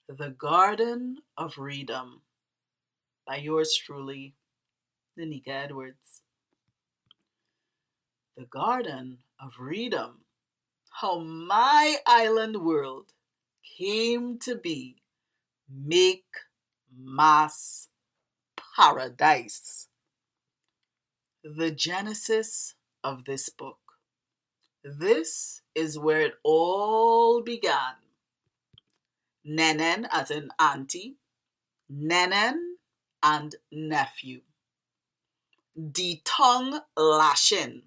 The Garden of Freedom by yours truly, Danica Edwards. The Garden of Freedom. How my island world came to be. Make mass paradise. The genesis of this book. This is where it all began. Nenen as in auntie, Nenen and nephew. The tongue lashing.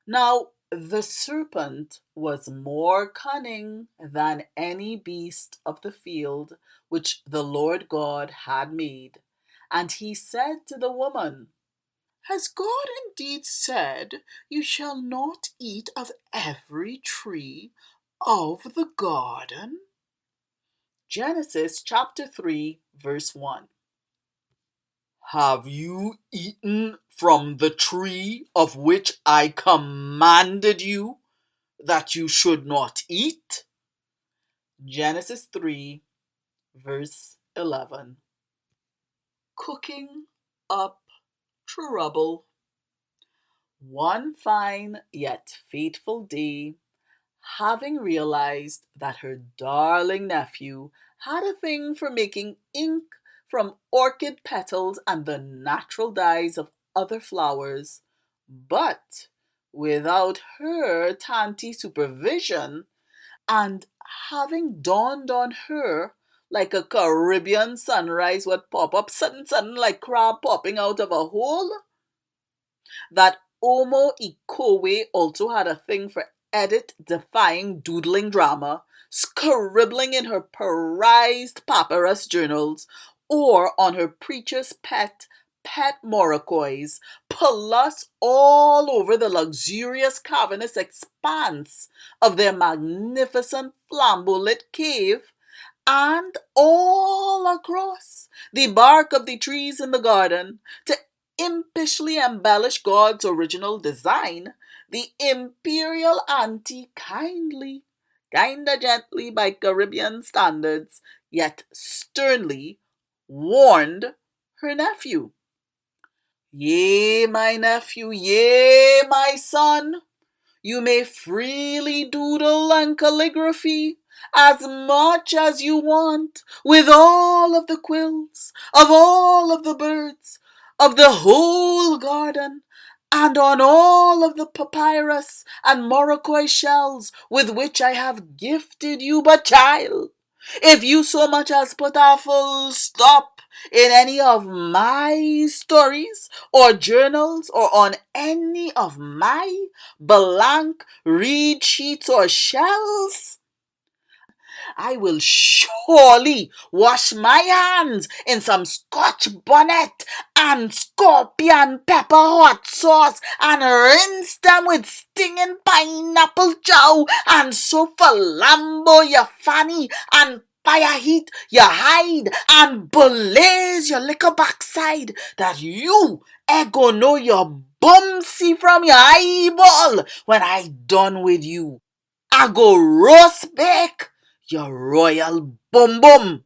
Now, the serpent was more cunning than any beast of the field which the Lord God had made. And he said to the woman, Has God indeed said, You shall not eat of every tree of the garden? Genesis chapter 3, verse 1. Have you eaten from the tree of which I commanded you that you should not eat? Genesis 3, verse 11. Cooking up trouble. One fine yet fateful day, having realized that her darling nephew had a thing for making ink from orchid petals and the natural dyes of other flowers, but without her Tanty supervision, and having dawned on her like a Caribbean sunrise would pop up sudden like crab popping out of a hole, that Omo Ikowe also had a thing for edit-defying doodling drama, scribbling in her prized papyrus journals, or on her preacher's pet Morocois, plus all over the luxurious cavernous expanse of their magnificent flambeau-lit cave, and all across the bark of the trees in the garden, to impishly embellish God's original design, the imperial auntie kinda gently by Caribbean standards, yet sternly warned her nephew. Yea, my nephew, yea, my son, you may freely doodle and calligraphy as much as you want, with all of the quills, of all of the birds, of the whole garden, and on all of the papyrus and Morocco shells with which I have gifted you, but child, if you so much as put a full stop in any of my stories or journals or on any of my blank reed sheets or shells, I will surely wash my hands in some Scotch bonnet and scorpion pepper hot sauce and rinse them with stinging pineapple chow and so flambo your fanny and fire heat your hide and blaze your liquor backside that you go know your bum see from your eyeball when I done with you. I go roast bake your royal bum bum.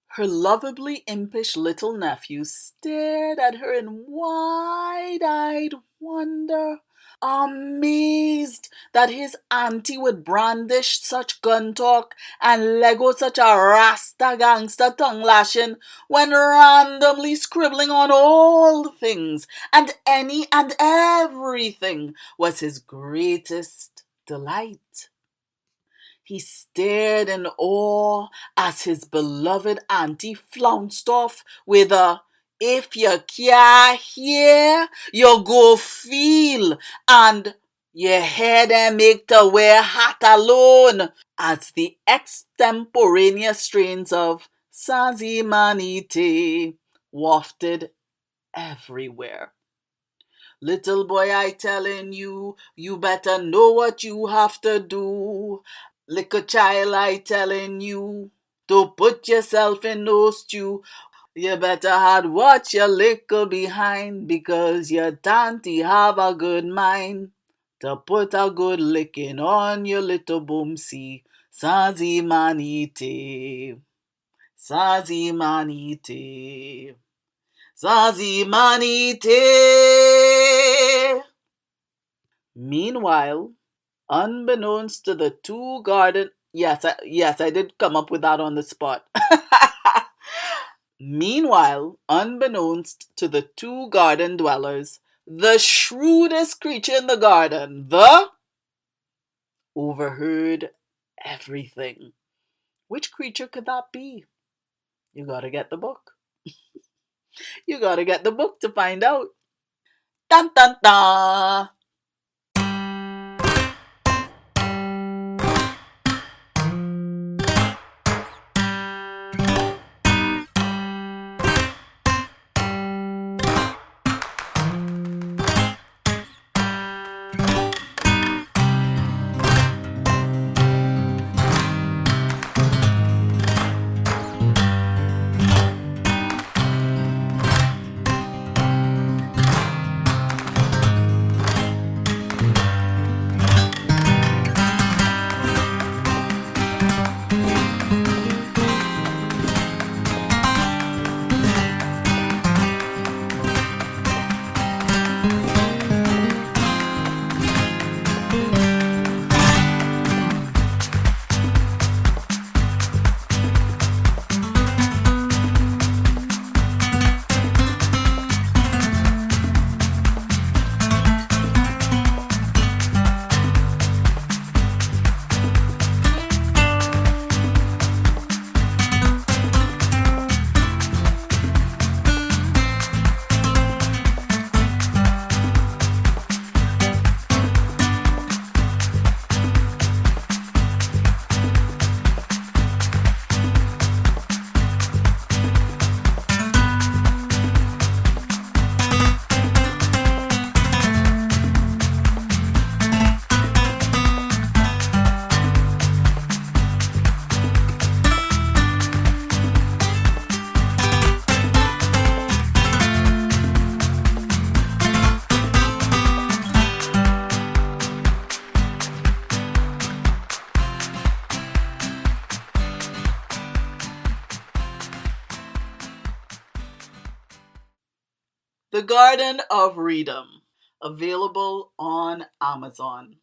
Her lovably impish little nephew stared at her in wide-eyed wonder, amazed that his auntie would brandish such gun talk and lego such a rasta gangster tongue lashing when randomly scribbling on all things and any and everything was his greatest delight. He stared in awe as his beloved auntie flounced off with a "If you can't hear, you go feel," and "You head and make to wear hat alone," as the extemporaneous strains of Sazi Manite wafted everywhere. Little boy, I telling you, you better know what you have to do. Little child, I telling you, to put yourself in no stew. You better hard watch your lickle behind, because your tanty have a good mind. to put a good licking on your little boomsy. Sazi manite, sazi manite, sazi manite. Meanwhile, unbeknownst to the two garden, yes, I did come up with that on the spot. Meanwhile, unbeknownst to the two garden dwellers, the shrewdest creature in the garden, the overheard everything. Which creature could that be? You gotta get the book. You gotta get the book to find out. Dun dun dun! The Garden of Freedom, available on Amazon.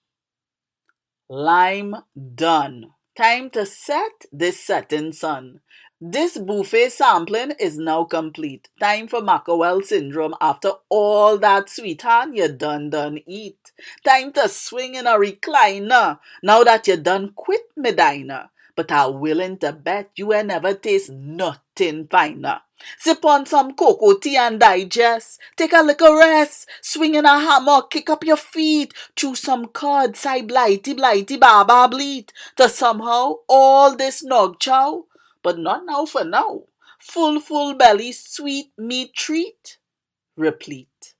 Lime done. Time to set this setting sun. This buffet sampling is now complete. Time for Macawell syndrome after all that sweet hand you done eat. Time to swing in a recliner now that you done quit Medina. But I'm willing to bet you ain't never taste nothing finer. Sip on some cocoa tea and digest. Take a little rest. Swing in a hammock, kick up your feet. Chew some cards, sigh blighty, baba bleat. To somehow all this nog chow. But not now for now. Full belly, sweet meat treat. Replete.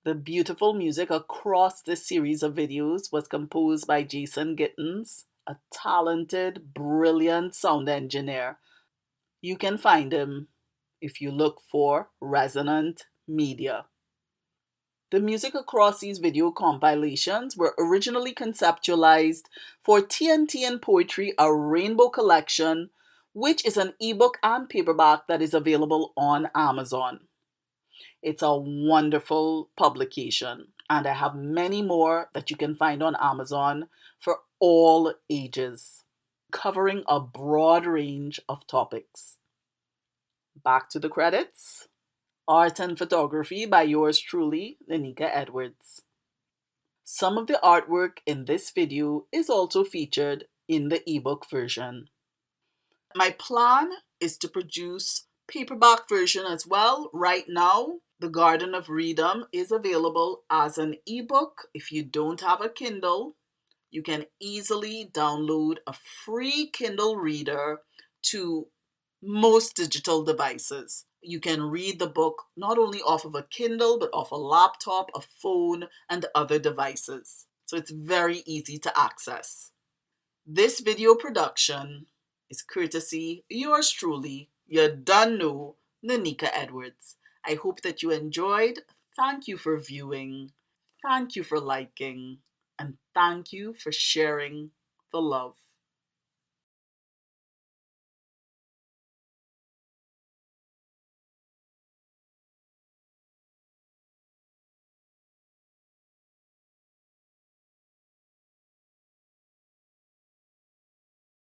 The beautiful music across this series of videos was composed by Jason Gittins, a talented, brilliant sound engineer. You can find him if you look for Resonant Media. The music across these video compilations were originally conceptualized for TNT and Poetry, a Rainbow Collection, which is an ebook and paperback that is available on Amazon. It's a wonderful publication, and I have many more that you can find on Amazon for all ages, covering a broad range of topics. Back to the credits. Art and photography by yours truly, Lenika Edwards. Some of the artwork in this video is also featured in the ebook version. My plan is to produce paperback version as well. Right now, The Garden of Freedom is available as an ebook. If you don't have a Kindle, you can easily download a free Kindle reader to most digital devices. You can read the book not only off of a Kindle, but off a laptop, a phone, and other devices. So it's very easy to access. This video production is courtesy yours truly, you done know, Lenika Edwards. I hope that you enjoyed. Thank you for viewing. Thank you for liking, and thank you for sharing the love.